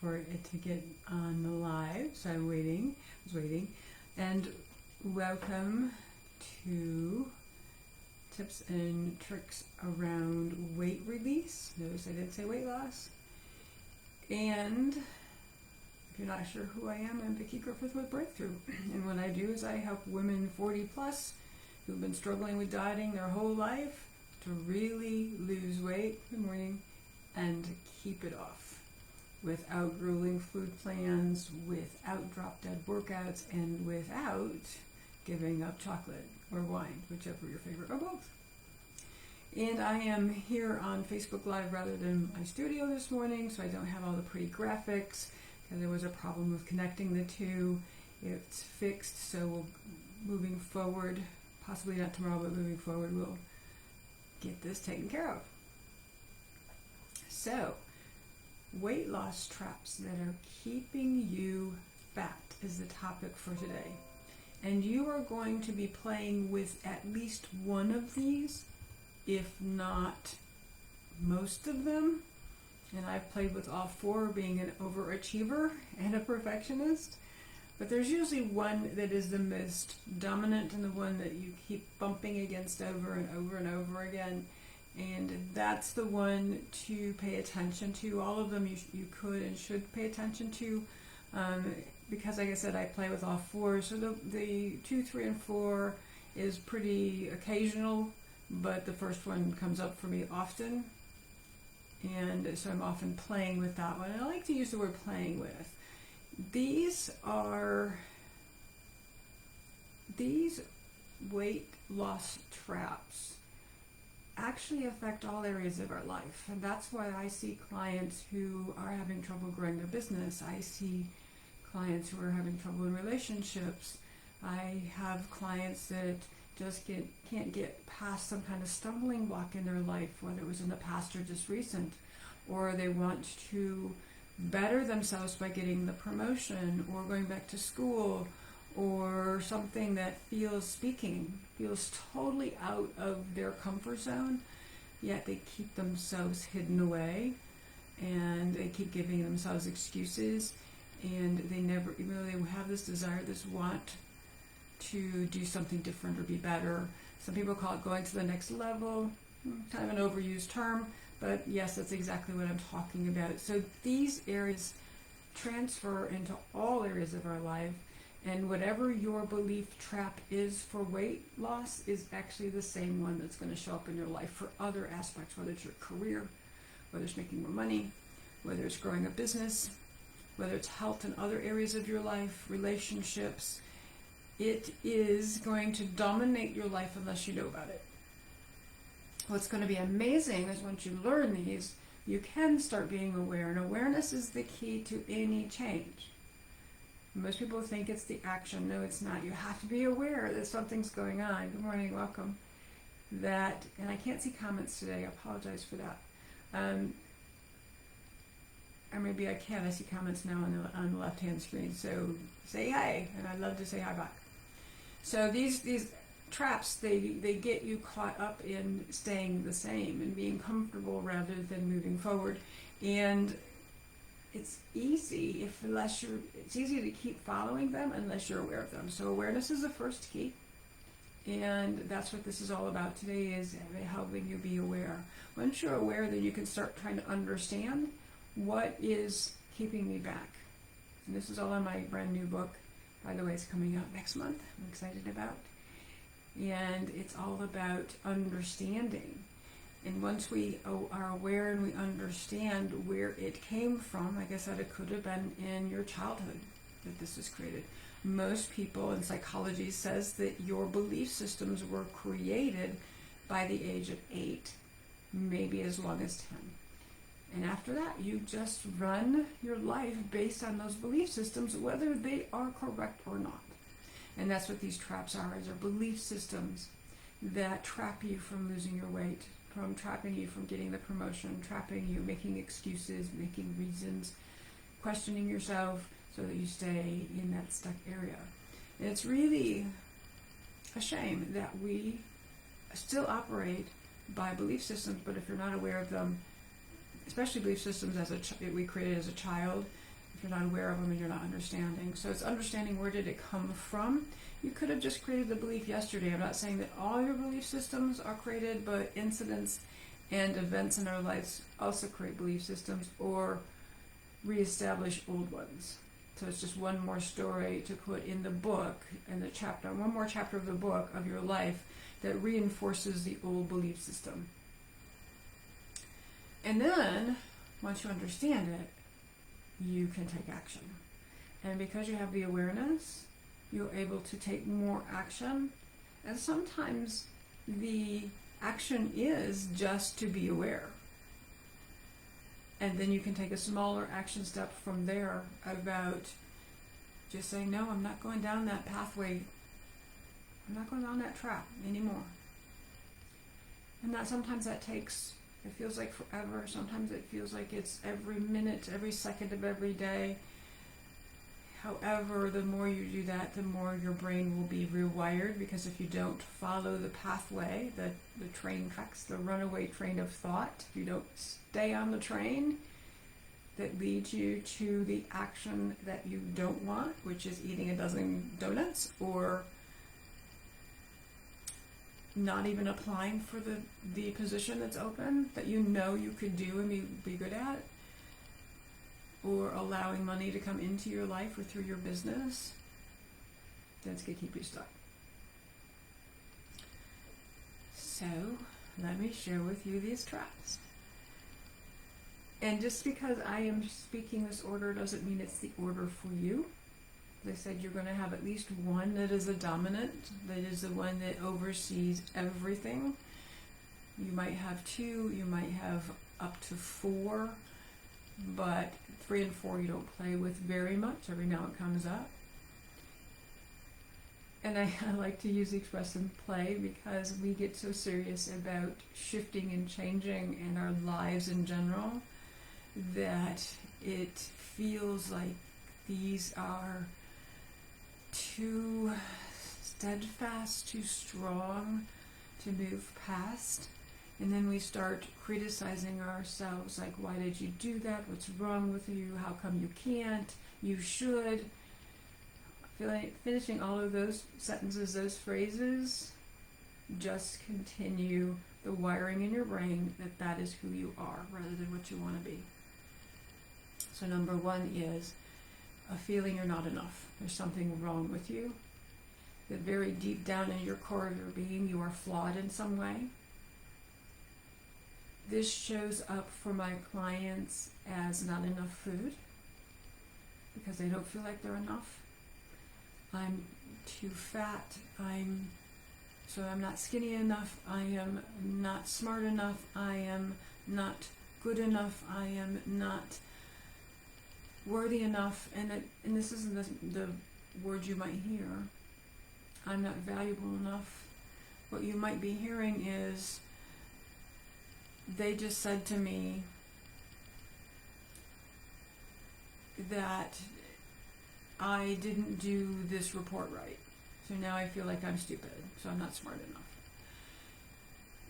for it to get on the live, so I was waiting. And welcome to tips and tricks around weight release. Notice I didn't say weight loss. And if you're not sure who I am, I'm Vickie Griffith with Breakthrough. And what I do is I help women 40 plus who've been struggling with dieting their whole life to really lose weight, good morning, and keep it off without grueling food plans, without drop-dead workouts, and without giving up chocolate or wine, whichever your favorite, or both. And I am here on Facebook Live rather than my studio this morning, so I don't have all the pretty graphics, because there was a problem with connecting the two. It's fixed, so moving forward, possibly not tomorrow, but moving forward, we'll get this taken care of. So, weight loss traps that are keeping you fat is the topic for today. And you are going to be playing with at least one of these, if not most of them. And I've played with all four, being an overachiever and a perfectionist. But there's usually one that is the most dominant and the one that you keep bumping against over and over and over again. And that's the one to pay attention to. All of them you could and should pay attention to, because like I said, I play with all four. So the 2, 3, and 4 is pretty occasional, but the first one comes up for me often. And so I'm often playing with that one. And I like to use the word playing with. These weight loss traps actually affect all areas of our life. And that's why I see clients who are having trouble growing their business. I see clients who are having trouble in relationships. I have clients that just can't get past some kind of stumbling block in their life, whether it was in the past or just recent, or they want to better themselves by getting the promotion or going back to school, or something that feels totally out of their comfort zone, yet they keep themselves hidden away and they keep giving themselves excuses, and they never, even though they have this desire, this want to do something different or be better. Some people call it going to the next level, kind of an overused term, but yes, that's exactly what I'm talking about. So these areas transfer into all areas of our life, and whatever your belief trap is for weight loss is actually the same one that's going to show up in your life for other aspects, whether it's your career, whether it's making more money, whether it's growing a business, whether it's health in other areas of your life, relationships. It is going to dominate your life unless you know about it. What's going to be amazing is once you learn these, you can start being aware, and awareness is the key to any change. Most people think it's the action. No, it's not. You have to be aware that something's going on. Good morning, welcome. And I can't see comments today. I apologize for that. Or maybe I can. I see comments now on the left-hand screen. So say hi, and I'd love to say hi back. So these traps, they get you caught up in staying the same and being comfortable rather than moving forward. And it's easy it's easy to keep following them unless you're aware of them. So awareness is the first key, and that's what this is all about today, is helping you be aware. Once you're aware, then you can start trying to understand what is keeping me back. And this is all in my brand new book, by the way. It's coming out next month. I'm excited about. And it's all about understanding. And once we are aware and we understand where it came from, like I said, it could have been in your childhood that this was created. Most people in psychology says that your belief systems were created by the age of 8, maybe as long as 10. And after that, you just run your life based on those belief systems, whether they are correct or not. And that's what these traps are. They're belief systems that trap you from losing your weight, from trapping you from getting the promotion, trapping you, making excuses, making reasons, questioning yourself so that you stay in that stuck area. And it's really a shame that we still operate by belief systems, but if you're not aware of them, especially belief systems we created as a child, if you're not aware of them and you're not understanding. So it's understanding, where did it come from? You could have just created the belief yesterday. I'm not saying that all your belief systems are created, but incidents and events in our lives also create belief systems or reestablish old ones. So it's just one more story to put in the book, in the chapter, one more chapter of the book of your life that reinforces the old belief system. And then, once you understand it, you can take action. And because you have the awareness, you're able to take more action. And sometimes the action is just to be aware. And then you can take a smaller action step from there about just saying, no, I'm not going down that pathway. I'm not going down that track anymore. And that sometimes that takes, it feels like forever. Sometimes it feels like it's every minute, every second of every day. However, the more you do that, the more your brain will be rewired, because if you don't follow the pathway, the train tracks, the runaway train of thought, if you don't stay on the train that leads you to the action that you don't want, which is eating a dozen donuts or not even applying for the position that's open that you know you could do and be good at, or allowing money to come into your life or through your business, that's going to keep you stuck. So let me share with you these traps. And just because I am speaking this order doesn't mean it's the order for you. As I said, you're going to have at least one that is a dominant, that is the one that oversees everything. You might have two, you might have up to four, but 3 and 4 you don't play with very much. Every now it comes up. And I like to use the expression play because we get so serious about shifting and changing in our lives in general that it feels like these are too steadfast, too strong to move past. And then we start criticizing ourselves, like, why did you do that? What's wrong with you? How come you can't? You should. Finishing all of those sentences, those phrases, just continue the wiring in your brain that is who you are rather than what you want to be. So number 1 is a feeling you're not enough. There's something wrong with you. That very deep down in your core of your being, you are flawed in some way. This shows up for my clients as not enough food because they don't feel like they're enough. I'm too fat. I'm not skinny enough. I am not smart enough. I am not good enough. I am not worthy enough. And this isn't the word you might hear. I'm not valuable enough. What you might be hearing is, they just said to me that I didn't do this report right. So now I feel like I'm stupid, so I'm not smart enough.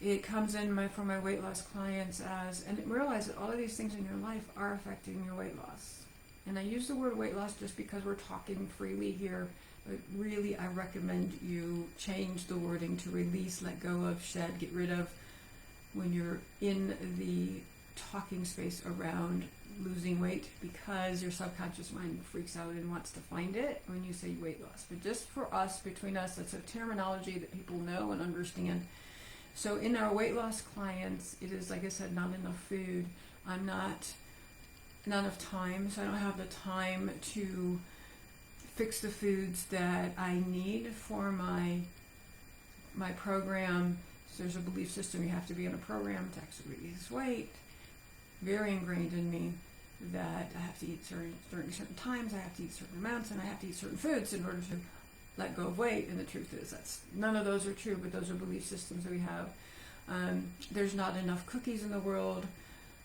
It comes in for my weight loss clients and realize that all of these things in your life are affecting your weight loss. And I use the word weight loss just because we're talking freely here, but really I recommend you change the wording to release, let go of, shed, get rid of, when you're in the talking space around losing weight, because your subconscious mind freaks out and wants to find it when you say weight loss. But just for us, between us, that's a terminology that people know and understand. So in our weight loss clients, it is, like I said, not enough food. Not enough time, so I don't have the time to fix the foods that I need for my program. So there's a belief system, you have to be in a program to actually release weight. Very ingrained in me that I have to eat during certain times, I have to eat certain amounts, and I have to eat certain foods in order to let go of weight. And the truth is, none of those are true, but those are belief systems that we have. There's not enough cookies in the world.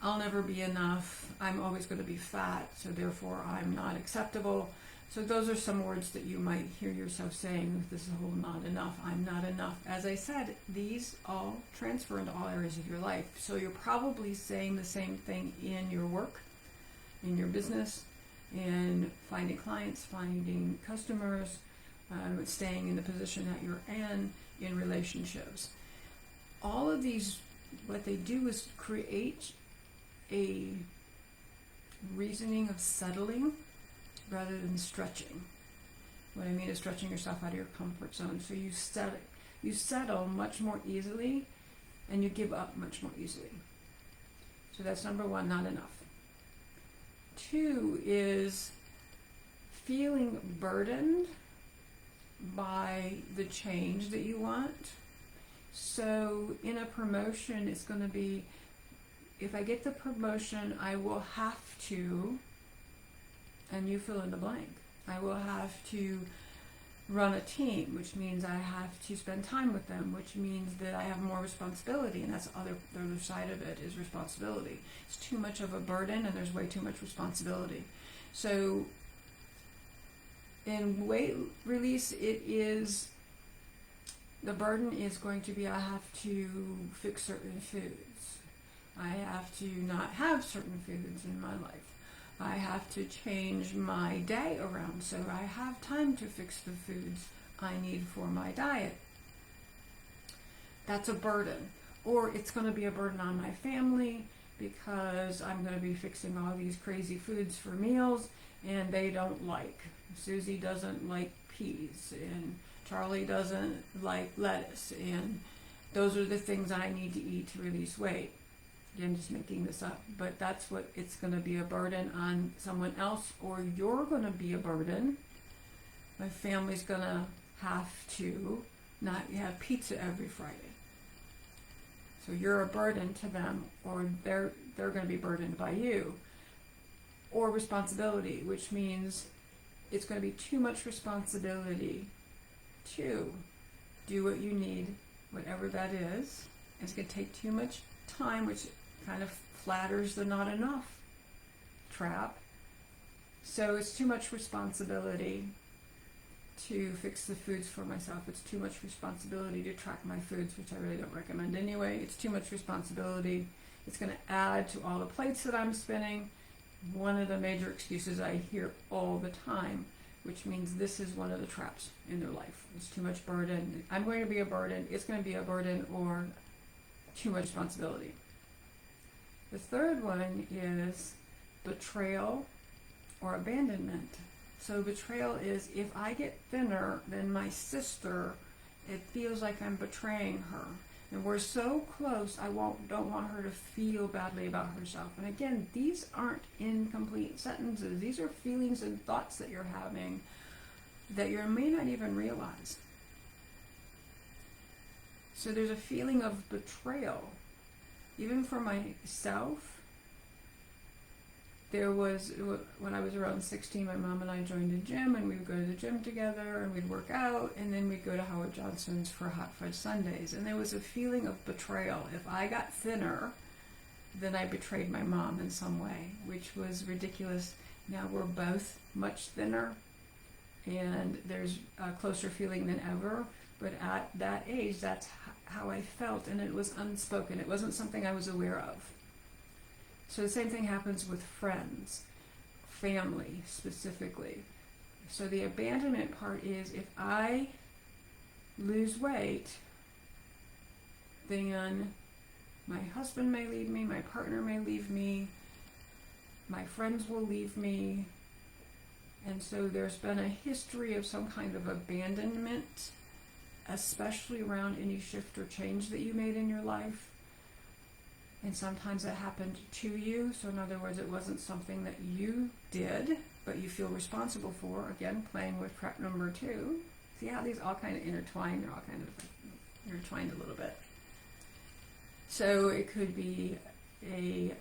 I'll never be enough. I'm always going to be fat, so therefore I'm not acceptable. So those are some words that you might hear yourself saying with this whole not enough, I'm not enough. As I said, these all transfer into all areas of your life. So you're probably saying the same thing in your work, in your business, in finding clients, finding customers, staying in the position that you're in relationships. All of these, what they do is create a reasoning of settling rather than stretching. What I mean is stretching yourself out of your comfort zone. So you settle much more easily, and you give up much more easily. So that's number one, not enough. Two is feeling burdened by the change that you want. So in a promotion, it's going to be, if I get the promotion, I will have to, and you fill in the blank. I will have to run a team, which means I have to spend time with them, which means that I have more responsibility, and that's the other side of it is responsibility. It's too much of a burden, and there's way too much responsibility. So in weight release, it is, the burden is going to be I have to fix certain foods. I have to not have certain foods in my life. I have to change my day around so I have time to fix the foods I need for my diet. That's a burden. Or it's going to be a burden on my family because I'm going to be fixing all these crazy foods for meals and they don't like. Susie doesn't like peas and Charlie doesn't like lettuce, and those are the things I need to eat to release weight. I'm just making this up, but that's what it's going to be, a burden on someone else, or you're going to be a burden. My family's going to have to not have pizza every Friday. So you're a burden to them, or they're going to be burdened by you. Or responsibility, which means it's going to be too much responsibility to do what you need, whatever that is. It's going to take too much time, which kind of flatters the not enough trap. So it's too much responsibility to fix the foods for myself. It's too much responsibility to track my foods, which I really don't recommend anyway. It's too much responsibility. It's going to add to all the plates that I'm spinning. One of the major excuses I hear all the time, which means this is one of the traps in their life. It's too much burden. I'm going to be a burden. It's going to be a burden, or too much responsibility. The third one is betrayal or abandonment. So betrayal is, if I get thinner than my sister, it feels like I'm betraying her. And we're so close, I don't want her to feel badly about herself. And again, these aren't incomplete sentences. These are feelings and thoughts that you're having that you may not even realize. So there's a feeling of betrayal. Even for myself, there was, when I was around 16, my mom and I joined a gym, and we would go to the gym together, and we'd work out, and then we'd go to Howard Johnson's for Hot Fudge Sundays. And there was a feeling of betrayal. If I got thinner, then I betrayed my mom in some way, which was ridiculous. Now we're both much thinner, and there's a closer feeling than ever. But at that age, that's how I felt, and it was unspoken. It wasn't something I was aware of. So the same thing happens with friends, family specifically. So the abandonment part is, if I lose weight, then my husband may leave me, my partner may leave me, my friends will leave me. And so there's been a history of some kind of abandonment, especially around any shift or change that you made in your life. And sometimes that happened to you. So in other words, it wasn't something that you did, but you feel responsible for. Again, playing with trap number 2. See how these all kind of intertwine? They're all kind of intertwined a little bit. So it could be a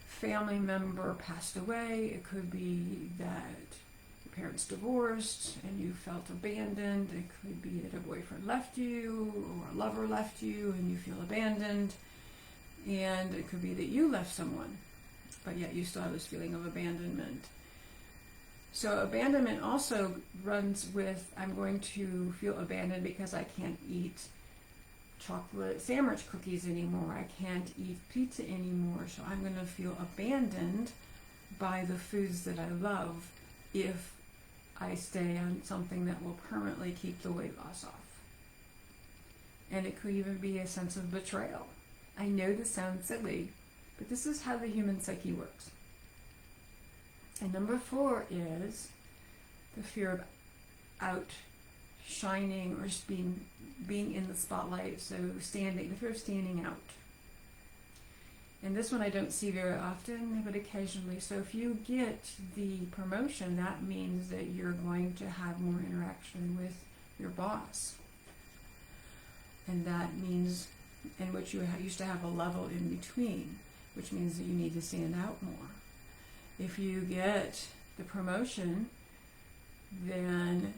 family member passed away. It could be that your parents divorced and you felt abandoned. It could be that a boyfriend left you, or a lover left you and you feel abandoned. And it could be that you left someone, but yet you still have this feeling of abandonment. So abandonment also runs with, I'm going to feel abandoned because I can't eat chocolate sandwich cookies anymore. I can't eat pizza anymore. So I'm going to feel abandoned buy the foods that I love if I stay on something that will permanently keep the weight loss off. And it could even be a sense of betrayal. I know this sounds silly, but this is how the human psyche works. And number 4 is the fear of outshining or just being in the spotlight, so the fear of standing out. And this one I don't see very often, but occasionally. So if you get the promotion, that means that you're going to have more interaction with your boss. And that means, in which you used to have a level in between, which means that you need to stand out more. If you get the promotion, then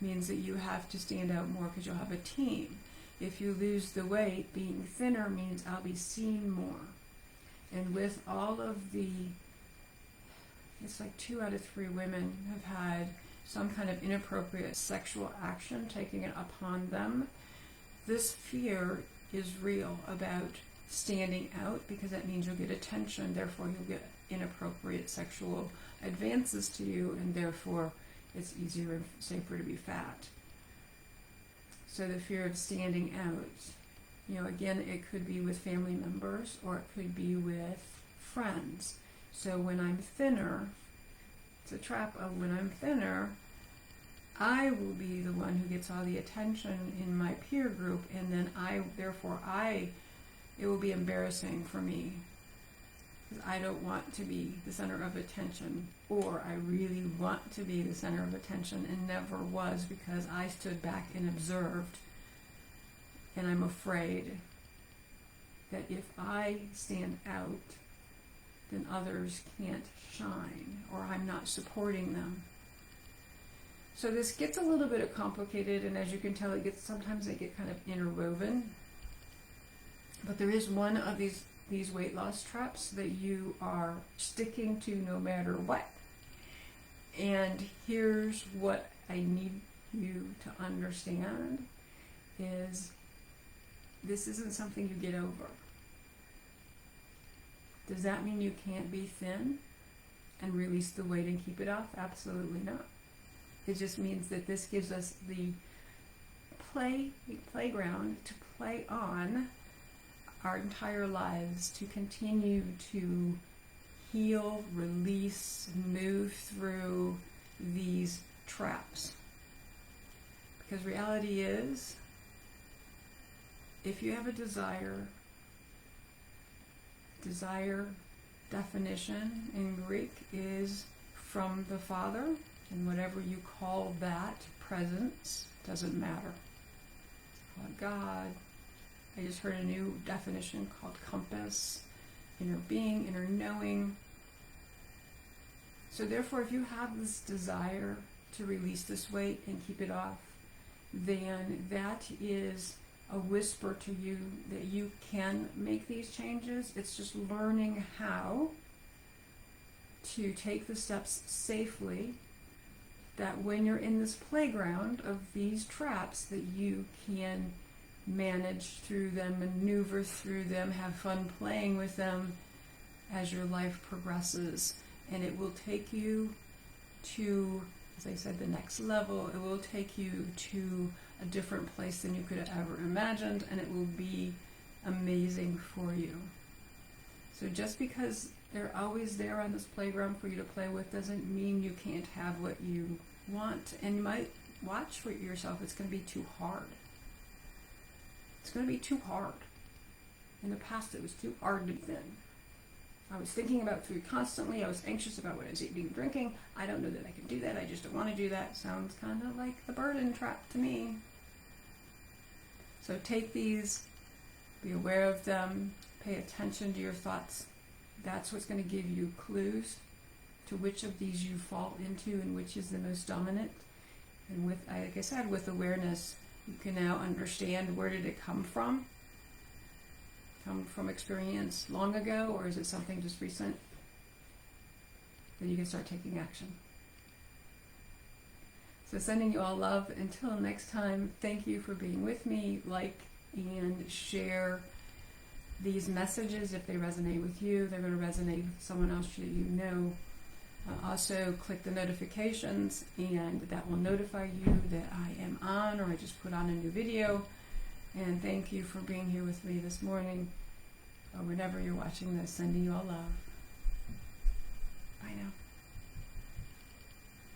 means that you have to stand out more because you'll have a team. If you lose the weight, being thinner means I'll be seen more. And with all of it's like 2 out of 3 women have had some kind of inappropriate sexual action taken upon them. This fear is real about standing out, because that means you'll get attention, therefore you'll get inappropriate sexual advances to you, and therefore it's easier and safer to be fat. So the fear of standing out, again, it could be with family members or it could be with friends. So when I'm thinner, it's a trap of when I'm thinner, I will be the one who gets all the attention in my peer group, and then it will be embarrassing for me, because I don't want to be the center of attention, or I really want to be the center of attention and never was, because I stood back and observed, and I'm afraid that if I stand out, then others can't shine, or I'm not supporting them. So this gets a little bit complicated, and as you can tell, sometimes they get kind of interwoven. But there is one of these weight loss traps that you are sticking to no matter what. And here's what I need you to understand is this isn't something you get over. Does that mean you can't be thin and release the weight and keep it off? Absolutely not. It just means that this gives us the playground to play on our entire lives, to continue to heal, release, move through these traps. Because reality is, if you have a desire definition in Greek is from the Father, and whatever you call that presence doesn't matter. Call it God. I just heard a new definition called compass, inner being, inner knowing. So therefore, if you have this desire to release this weight and keep it off, then that is a whisper to you that you can make these changes. It's just learning how to take the steps safely, that when you're in this playground of these traps, that you can manage through them, maneuver through them, have fun playing with them as your life progresses. And it will take you to, as I said, the next level. It will take you to a different place than you could have ever imagined, and it will be amazing for you. So just because they're always there on this playground for you to play with doesn't mean you can't have what you want. And you might watch for yourself. It's going to be too hard. It's going to be too hard. In the past, it was too hard to be thin. I was thinking about food constantly. I was anxious about what I was eating and drinking. I don't know that I can do that. I just don't want to do that. Sounds kind of like the burden trap to me. So take these, be aware of them, pay attention to your thoughts. That's what's going to give you clues to which of these you fall into and which is the most dominant. And with, like I said, with awareness, you can now understand, where did it come from? Come from experience long ago, or is it something just recent? Then you can start taking action. So sending you all love. Until next time, thank you for being with me. Like and share these messages if they resonate with you. They're going to resonate with someone else that you know. Also, click the notifications, and that will notify you that I am on, or I just put on a new video. And thank you for being here with me this morning, or whenever you're watching this. Sending you all love. Bye now.